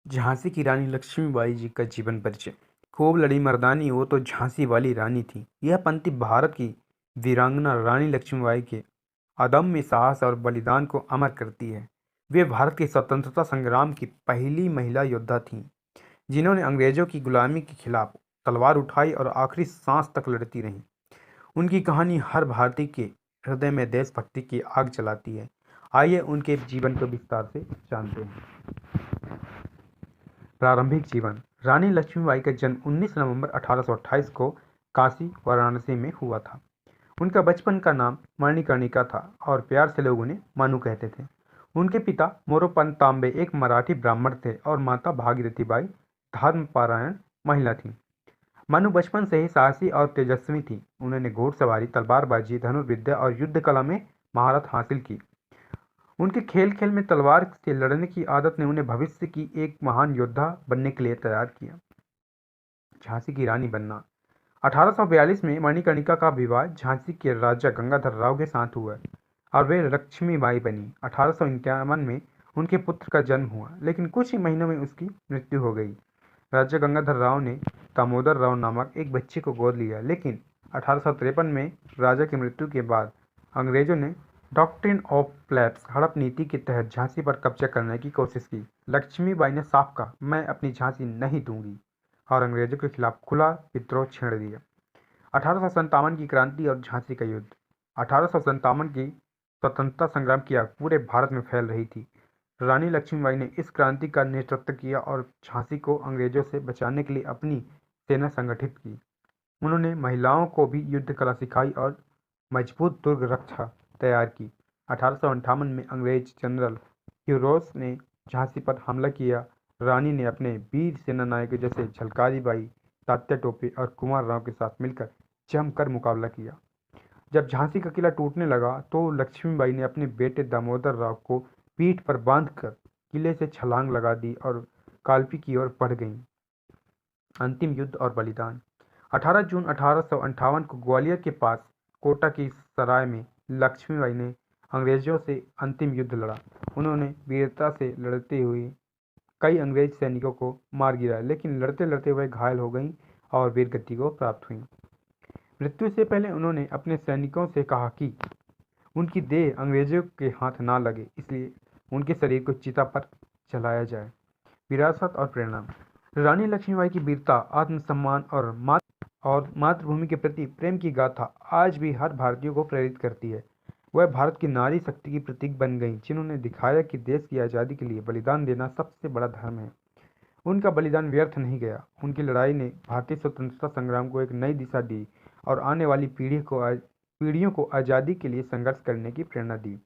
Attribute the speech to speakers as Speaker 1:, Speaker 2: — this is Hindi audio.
Speaker 1: झांसी की रानी लक्ष्मीबाई जी का जीवन परिचय। खूब लड़ी मर्दानी वो तो झांसी वाली रानी थी। यह पंक्ति भारत की वीरांगना रानी लक्ष्मीबाई के अदम्य साहस और बलिदान को अमर करती है। वे भारत के स्वतंत्रता संग्राम की पहली महिला योद्धा थीं, जिन्होंने अंग्रेजों की गुलामी के खिलाफ तलवार उठाई और आखिरी सांस तक लड़ती रहीं। उनकी कहानी हर भारतीय के हृदय में देशभक्ति की आग जलाती है। आइए उनके जीवन को विस्तार से जानते हैं। प्रारंभिक जीवन। रानी लक्ष्मीबाई का जन्म 19 नवंबर 1828 को काशी, वाराणसी में हुआ था। उनका बचपन का नाम मणिकर्णिका था और प्यार से लोग उन्हें मनु कहते थे। उनके पिता मोरोपंत तांबे एक मराठी ब्राह्मण थे और माता भागीरथीबाई धर्मपरायण महिला थीं। मनु बचपन से ही साहसी और तेजस्वी थी। उन्होंने घोड़सवारी, तलवारबाजी, धनुर्विद्या और युद्ध कला में महारत हासिल की। उनके खेल खेल में तलवार से लड़ने की आदत ने उन्हें भविष्य की एक महान योद्धा बनने के लिए तैयार किया। झांसी की रानी बनना। 1842 में मणिकर्णिका का विवाह झांसी के राजा गंगाधर राव के साथ हुआ और वे लक्ष्मीबाई बनी। 1851 में उनके पुत्र का जन्म हुआ, लेकिन कुछ ही महीनों में उसकी मृत्यु हो गई। राजा गंगाधर राव ने दामोदर राव नामक एक बच्चे को गोद लिया, लेकिन 1853 में राजा की मृत्यु के बाद अंग्रेजों ने डॉक्ट्रिन ऑफ लैप्स हड़प नीति के तहत झांसी पर कब्जा करने की कोशिश की। लक्ष्मीबाई ने साफ कहा, मैं अपनी झांसी नहीं दूंगी, और अंग्रेजों के खिलाफ खुला विद्रोह छेड़ दिया। 1857 की क्रांति और झांसी का युद्ध। 1857 की स्वतंत्रता संग्राम की आग पूरे भारत में फैल रही थी। रानी लक्ष्मीबाई ने इस क्रांति का नेतृत्व किया और झांसी को अंग्रेजों से बचाने के लिए अपनी सेना संगठित की। उन्होंने महिलाओं को भी युद्ध कला सिखाई और मजबूत दुर्ग रक्षा तैयार की। 1858 में अंग्रेज जनरल ह्यूरोस ने झांसी पर हमला किया। रानी ने अपने वीर सेनानायकों जैसे झलकारी बाई, तात्या टोपे और कुंवर राव के साथ मिलकर जमकर मुकाबला किया। जब झांसी का किला टूटने लगा तो लक्ष्मीबाई ने अपने बेटे दामोदर राव को पीठ पर बांधकर किले से छलांग लगा दी और कालपी की ओर बढ़ गईं। अंतिम युद्ध और बलिदान। 18 जून 1858 को ग्वालियर के पास कोटा की सराय में लक्ष्मीबाई ने अंग्रेजों से अंतिम युद्ध लड़ा। उन्होंने वीरता से लड़ते हुए कई अंग्रेज सैनिकों को मार गिराया, लेकिन लड़ते लड़ते वह घायल हो गईं और वीरगति को प्राप्त हुईं। मृत्यु से पहले उन्होंने अपने सैनिकों से कहा कि उनकी देह अंग्रेजों के हाथ ना लगे, इसलिए उनके शरीर को चिता पर जलाया जाए। विरासत और प्रेरणा। रानी लक्ष्मीबाई की वीरता, आत्मसम्मान और मातृभूमि के प्रति प्रेम की गाथा आज भी हर भारतीय को प्रेरित करती है। वह भारत की नारी शक्ति की प्रतीक बन गईं, जिन्होंने दिखाया कि देश की आज़ादी के लिए बलिदान देना सबसे बड़ा धर्म है। उनका बलिदान व्यर्थ नहीं गया। उनकी लड़ाई ने भारतीय स्वतंत्रता संग्राम को एक नई दिशा दी और आने वाली पीढ़ियों को आज़ादी के लिए संघर्ष करने की प्रेरणा दी।